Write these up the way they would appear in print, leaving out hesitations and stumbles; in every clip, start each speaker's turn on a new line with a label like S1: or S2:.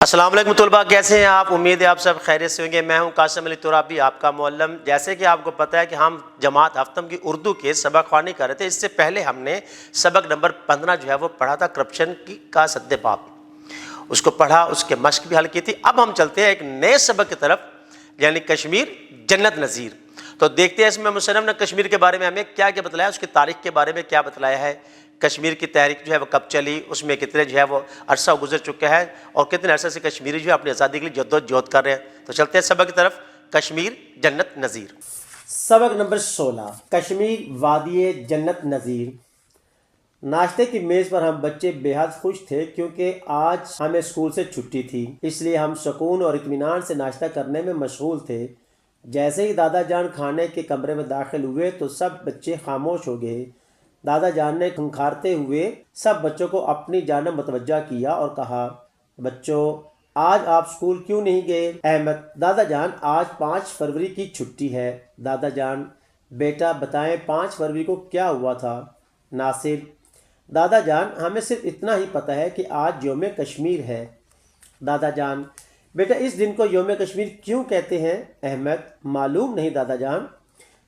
S1: السلام علیکم طلباء، کیسے ہیں آپ؟ امید ہے آپ سب خیریت سے ہوں گے۔ میں ہوں قاسم علی ترابی، آپ کا معلم۔ جیسے کہ آپ کو پتہ ہے کہ ہم جماعت ہفتم کی اردو کے سبق خوانی کر رہے تھے۔ اس سے پہلے ہم نے سبق نمبر 15 جو ہے وہ پڑھا تھا، کرپشن کا سد باب۔ اس کو پڑھا، اس کے مشق بھی حل کی تھی۔ اب ہم چلتے ہیں ایک نئے سبق کی طرف، یعنی کشمیر جنت نظیر۔ تو دیکھتے ہیں اس میں مصنف نے کشمیر کے بارے میں ہمیں کیا کیا بتلایا، اس کی تاریخ کے بارے میں کیا بتلایا ہے، کشمیر کی تحریک جو ہے وہ کب چلی، اس میں کتنے جو ہے وہ عرصہ گزر چکا ہے، اور کتنے عرصے سے کشمیری جو ہے اپنی آزادی کے لیے جدوجہد کر رہے ہیں۔ تو چلتے ہیں سبق کی طرف، کشمیر جنت نظیر۔
S2: سبق نمبر 16، کشمیر وادی جنت نظیر۔ ناشتے کی میز پر ہم بچے بے حد خوش تھے کیونکہ آج ہمیں اسکول سے چھٹی تھی، اس لیے ہم سکون اور اطمینان سے ناشتہ کرنے میں مشغول تھے۔ جیسے ہی دادا جان کھانے کے کمرے میں داخل ہوئے تو سب بچے خاموش ہو گئے۔ دادا جان نے کھنکھارتے ہوئے سب بچوں کو اپنی جانب متوجہ کیا اور کہا، بچوں آج آپ اسکول کیوں نہیں گئے؟ احمد: دادا جان آج 5 فروری کی چھٹی ہے۔ دادا جان: بیٹا بتائیں 5 فروری کو کیا ہوا تھا؟ ناصر: دادا جان ہمیں صرف اتنا ہی پتہ ہے کہ آج یوم کشمیر ہے۔ دادا جان: بیٹا اس دن کو یوم کشمیر کیوں کہتے ہیں؟ احمد: معلوم نہیں دادا جان۔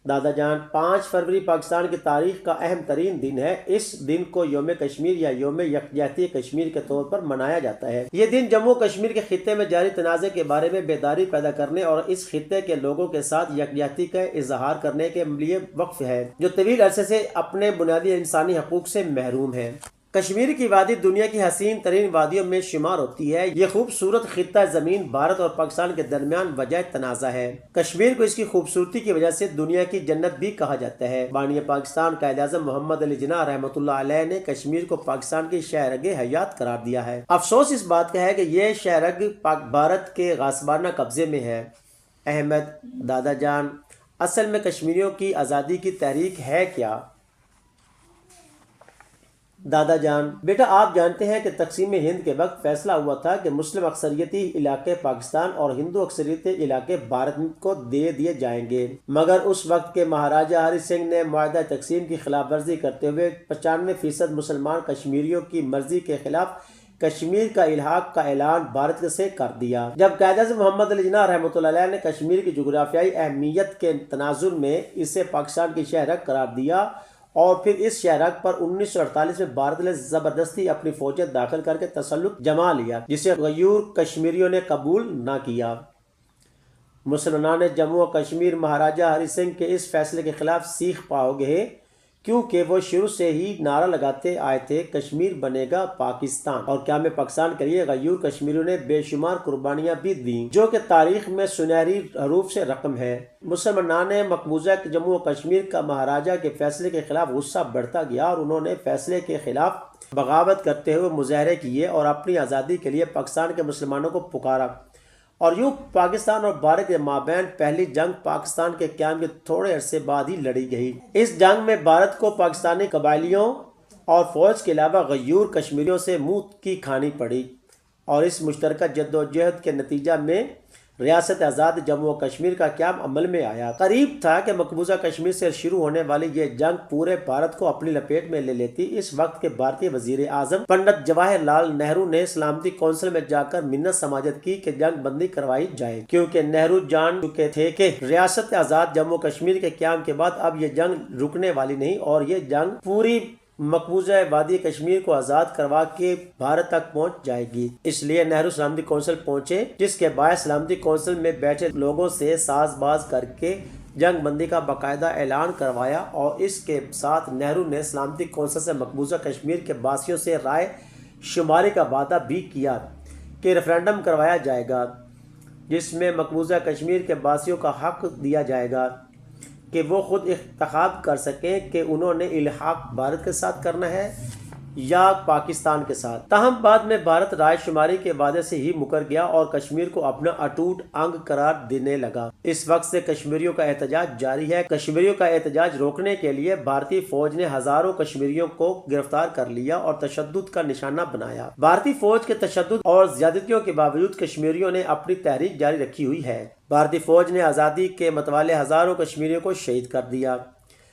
S2: دادا جان: 5 فروری پاکستان کی تاریخ کا اہم ترین دن ہے۔ اس دن کو یوم کشمیر یا یوم یکجہتی کشمیر کے طور پر منایا جاتا ہے۔ یہ دن جموں کشمیر کے خطے میں جاری تنازع کے بارے میں بیداری پیدا کرنے اور اس خطے کے لوگوں کے ساتھ یکجہتی کا اظہار کرنے کے لیے وقف ہے، جو طویل عرصے سے اپنے بنیادی انسانی حقوق سے محروم ہے۔ کشمیر کی وادی دنیا کی حسین ترین وادیوں میں شمار ہوتی ہے۔ یہ خوبصورت خطہ زمین بھارت اور پاکستان کے درمیان وجہ تنازع ہے۔ کشمیر کو اس کی خوبصورتی کی وجہ سے دنیا کی جنت بھی کہا جاتا ہے۔ بانی پاکستان قائد اعظم محمد علی جناح رحمۃ اللہ علیہ نے کشمیر کو پاکستان کی شہرگ حیات قرار دیا ہے۔ افسوس اس بات کا ہے کہ یہ شہرگ بھارت کے غاصبانہ قبضے میں ہے۔ احمد: دادا جان اصل میں کشمیریوں کی آزادی کی تحریک ہے کیا؟ دادا جان: بیٹا آپ جانتے ہیں کہ تقسیم ہند کے وقت فیصلہ ہوا تھا کہ مسلم اکثریتی علاقے پاکستان اور ہندو اکثریتی علاقے بھارت کو دے دیے جائیں گے، مگر اس وقت کے مہاراجہ ہری سنگھ نے معاہدہ تقسیم کی خلاف ورزی کرتے ہوئے 95% مسلمان کشمیریوں کی مرضی کے خلاف کشمیر کا الحاق کا اعلان بھارت سے کر دیا۔ جب قائد اعظم محمد علی جناح رحمۃ اللہ علیہ نے کشمیر کی جغرافیائی اہمیت کے تناظر میں اسے پاکستان کی شہرک قرار دیا اور پھر اس شہرک پر 1948 میں بھارت نے زبردستی اپنی فوجیں داخل کر کے تسلط جما لیا، جسے غیور کشمیریوں نے قبول نہ کیا۔ مسلمانان جموں و کشمیر مہاراجہ ہری سنگھ کے اس فیصلے کے خلاف سیخ پاؤ گے، کیونکہ وہ شروع سے ہی نعرہ لگاتے آئے تھے کشمیر بنے گا پاکستان، اور قیام پاکستان کے لیے غیور کشمیریوں نے بے شمار قربانیاں بھی دیں، جو کہ تاریخ میں سنہری حروف سے رقم ہے۔ مسلمانان مقبوضہ جموں و کشمیر کا مہاراجہ کے فیصلے کے خلاف غصہ بڑھتا گیا اور انہوں نے فیصلے کے خلاف بغاوت کرتے ہوئے مظاہرے کیے اور اپنی آزادی کے لیے پاکستان کے مسلمانوں کو پکارا، اور یوں پاکستان اور بھارت کے مابین پہلی جنگ پاکستان کے قیام کے تھوڑے عرصے بعد ہی لڑی گئی۔ اس جنگ میں بھارت کو پاکستانی قبائلیوں اور فوج کے علاوہ غیور کشمیریوں سے منہ کی کھانی پڑی، اور اس مشترکہ جدوجہد کے نتیجہ میں ریاست آزاد جموں و کشمیر کا قیام عمل میں آیا۔ قریب تھا کہ مقبوضہ کشمیر سے شروع ہونے والی یہ جنگ پورے بھارت کو اپنی لپیٹ میں لے لیتی۔ اس وقت کے بھارتی وزیر اعظم پنڈت جواہر لال نہرو نے سلامتی کونسل میں جا کر منت سماجت کی کہ جنگ بندی کروائی جائے، کیونکہ نہرو جان چکے تھے کہ ریاست آزاد جموں و کشمیر کے قیام کے بعد اب یہ جنگ رکنے والی نہیں، اور یہ جنگ پوری مقبوضہ وادی کشمیر کو آزاد کروا کے بھارت تک پہنچ جائے گی۔ اس لیے نہرو سلامتی کونسل پہنچے، جس کے باعث سلامتی کونسل میں بیٹھے لوگوں سے ساز باز کر کے جنگ بندی کا باقاعدہ اعلان کروایا، اور اس کے ساتھ نہرو نے سلامتی کونسل سے مقبوضہ کشمیر کے باسیوں سے رائے شماری کا وعدہ بھی کیا کہ ریفرنڈم کروایا جائے گا، جس میں مقبوضہ کشمیر کے باسیوں کا حق دیا جائے گا کہ وہ خود انتخاب کر سکیں کہ انہوں نے الحاق بھارت کے ساتھ کرنا ہے یا پاکستان کے ساتھ۔ تاہم بعد میں بھارت رائے شماری کے وعدے سے ہی مکر گیا اور کشمیر کو اپنا اٹوٹ انگ قرار دینے لگا۔ اس وقت سے کشمیریوں کا احتجاج جاری ہے۔ کشمیریوں کا احتجاج روکنے کے لیے بھارتی فوج نے ہزاروں کشمیریوں کو گرفتار کر لیا اور تشدد کا نشانہ بنایا۔ بھارتی فوج کے تشدد اور زیادتیوں کے باوجود کشمیریوں نے اپنی تحریک جاری رکھی ہوئی ہے۔ بھارتی فوج نے آزادی کے متوالے ہزاروں کشمیریوں کو شہید کر دیا۔